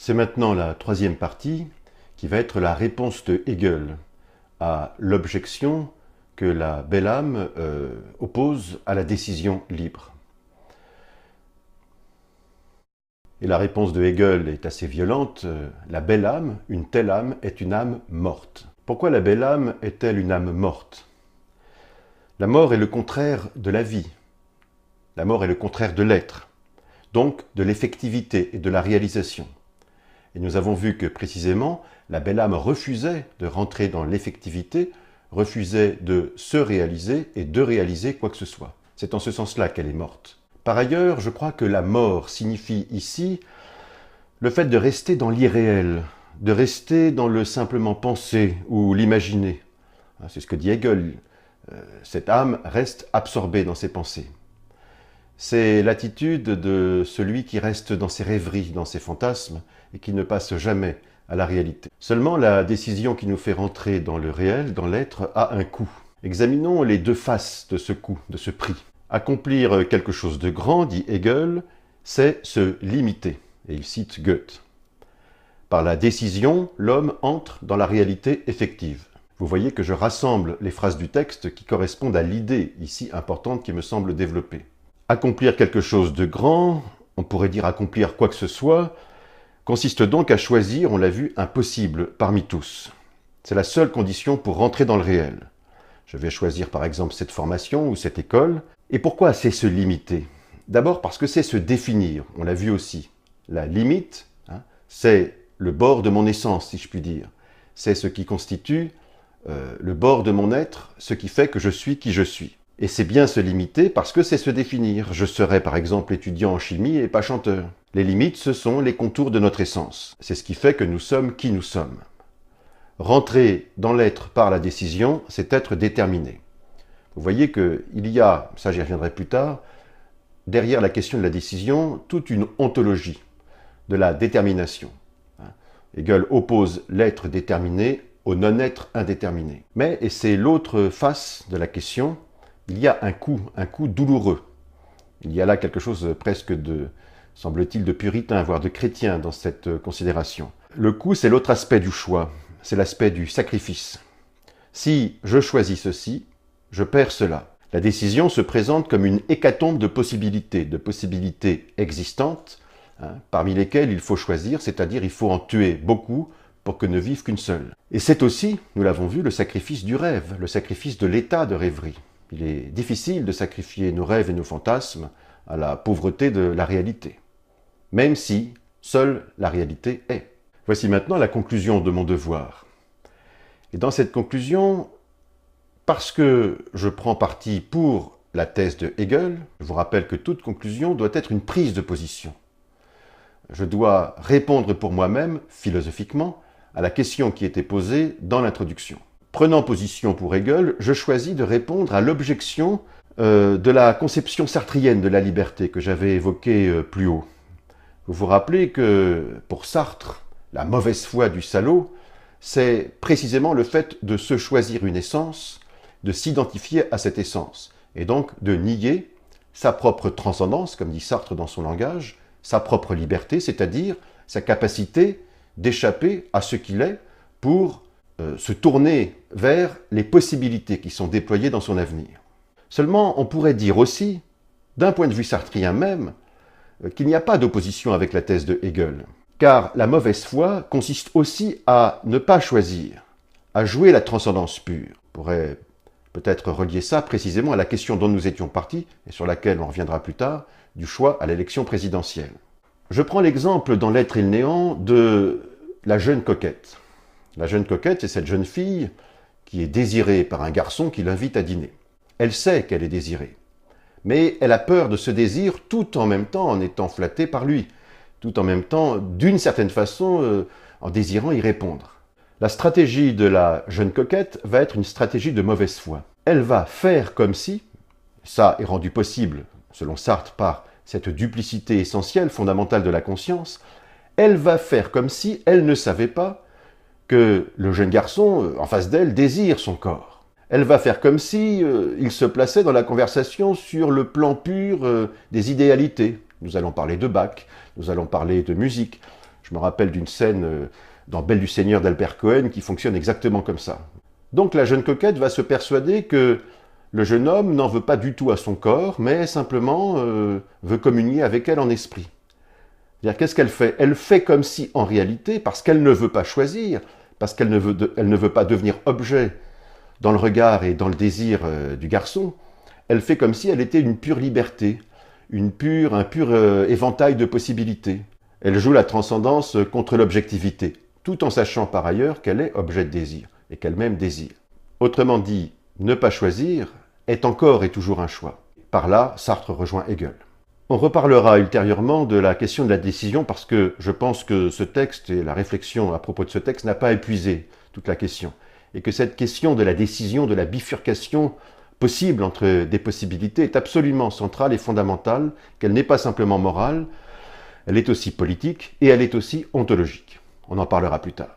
C'est maintenant la troisième partie qui va être la réponse de Hegel à l'objection que la belle âme oppose à la décision libre. Et la réponse de Hegel est assez violente. La belle âme, une telle âme, est une âme morte. Pourquoi la belle âme est-elle une âme morte? La mort est le contraire de la vie. La mort est le contraire de l'être, donc de l'effectivité et de la réalisation. Et nous avons vu que précisément, la belle âme refusait de rentrer dans l'effectivité, refusait de se réaliser et de réaliser quoi que ce soit. C'est en ce sens-là qu'elle est morte. Par ailleurs, je crois que la mort signifie ici le fait de rester dans l'irréel, de rester dans le simplement penser ou l'imaginer. C'est ce que dit Hegel. Cette âme reste absorbée dans ses pensées. C'est l'attitude de celui qui reste dans ses rêveries, dans ses fantasmes, et qui ne passe jamais à la réalité. Seulement, la décision qui nous fait rentrer dans le réel, dans l'être, a un coût. Examinons les deux faces de ce coût, de ce prix. Accomplir quelque chose de grand, dit Hegel, c'est se limiter. Et il cite Goethe. Par la décision, l'homme entre dans la réalité effective. Vous voyez que je rassemble les phrases du texte qui correspondent à l'idée ici importante qui me semble développée. Accomplir quelque chose de grand, on pourrait dire accomplir quoi que ce soit, consiste donc à choisir, on l'a vu, un possible parmi tous. C'est la seule condition pour rentrer dans le réel. Je vais choisir par exemple cette formation ou cette école. Et pourquoi c'est se limiter? D'abord parce que c'est se définir, on l'a vu aussi. La limite, c'est le bord de mon essence, si je puis dire. C'est ce qui constitue le bord de mon être, ce qui fait que je suis qui je suis. Et c'est bien se limiter parce que c'est se définir. Je serai par exemple étudiant en chimie et pas chanteur. Les limites, ce sont les contours de notre essence. C'est ce qui fait que nous sommes qui nous sommes. Rentrer dans l'être par la décision, c'est être déterminé. Vous voyez qu'il y a, ça j'y reviendrai plus tard, derrière la question de la décision, toute une ontologie de la détermination. Hegel oppose l'être déterminé au non-être indéterminé. Mais, et c'est l'autre face de la question, il y a un coup douloureux. Il y a là quelque chose presque de, semble-t-il, de puritain, voire de chrétien dans cette considération. Le coup, c'est l'autre aspect du choix, c'est l'aspect du sacrifice. Si je choisis ceci, je perds cela. La décision se présente comme une hécatombe de possibilités existantes, parmi lesquelles il faut choisir, c'est-à-dire il faut en tuer beaucoup pour que ne vive qu'une seule. Et c'est aussi, nous l'avons vu, le sacrifice du rêve, le sacrifice de l'état de rêverie. Il est difficile de sacrifier nos rêves et nos fantasmes à la pauvreté de la réalité, même si seule la réalité est. Voici maintenant la conclusion de mon devoir. Et dans cette conclusion, parce que je prends parti pour la thèse de Hegel, je vous rappelle que toute conclusion doit être une prise de position. Je dois répondre pour moi-même, philosophiquement, à la question qui était posée dans l'introduction. Prenant position pour Hegel, je choisis de répondre à l'objection de la conception sartrienne de la liberté que j'avais évoquée plus haut. Vous vous rappelez que pour Sartre, la mauvaise foi du salaud, c'est précisément le fait de se choisir une essence, de s'identifier à cette essence, et donc de nier sa propre transcendance, comme dit Sartre dans son langage, sa propre liberté, c'est-à-dire sa capacité d'échapper à ce qu'il est pour se tourner vers les possibilités qui sont déployées dans son avenir. Seulement, on pourrait dire aussi, d'un point de vue sartrien même, qu'il n'y a pas d'opposition avec la thèse de Hegel, car la mauvaise foi consiste aussi à ne pas choisir, à jouer la transcendance pure. On pourrait peut-être relier ça précisément à la question dont nous étions partis, et sur laquelle on reviendra plus tard, du choix à l'élection présidentielle. Je prends l'exemple dans L'être et le néant de la jeune coquette. La jeune coquette, c'est cette jeune fille qui est désirée par un garçon qui l'invite à dîner. Elle sait qu'elle est désirée, mais elle a peur de ce désir tout en même temps en étant flattée par lui, tout en même temps, d'une certaine façon, en désirant y répondre. La stratégie de la jeune coquette va être une stratégie de mauvaise foi. Elle va faire comme si, ça est rendu possible, selon Sartre, par cette duplicité essentielle, fondamentale de la conscience, elle va faire comme si elle ne savait pas que le jeune garçon, en face d'elle, désire son corps. Elle va faire comme si il se plaçait dans la conversation sur le plan pur des idéalités. Nous allons parler de Bach, nous allons parler de musique. Je me rappelle d'une scène dans Belle du Seigneur d'Albert Cohen qui fonctionne exactement comme ça. Donc la jeune coquette va se persuader que le jeune homme n'en veut pas du tout à son corps, mais simplement veut communier avec elle en esprit. C'est-à-dire, qu'est-ce qu'elle fait? Elle fait comme si, en réalité, parce qu'elle ne veut pas choisir, parce qu'elle ne veut pas devenir objet dans le regard et dans le désir du garçon, elle fait comme si elle était une pure liberté, un pur éventail de possibilités. Elle joue la transcendance contre l'objectivité, tout en sachant par ailleurs qu'elle est objet de désir et qu'elle-même désire. Autrement dit, ne pas choisir est encore et toujours un choix. Par là, Sartre rejoint Hegel. On reparlera ultérieurement de la question de la décision parce que je pense que ce texte et la réflexion à propos de ce texte n'a pas épuisé toute la question. Et que cette question de la décision, de la bifurcation possible entre des possibilités est absolument centrale et fondamentale, qu'elle n'est pas simplement morale, elle est aussi politique et elle est aussi ontologique. On en parlera plus tard.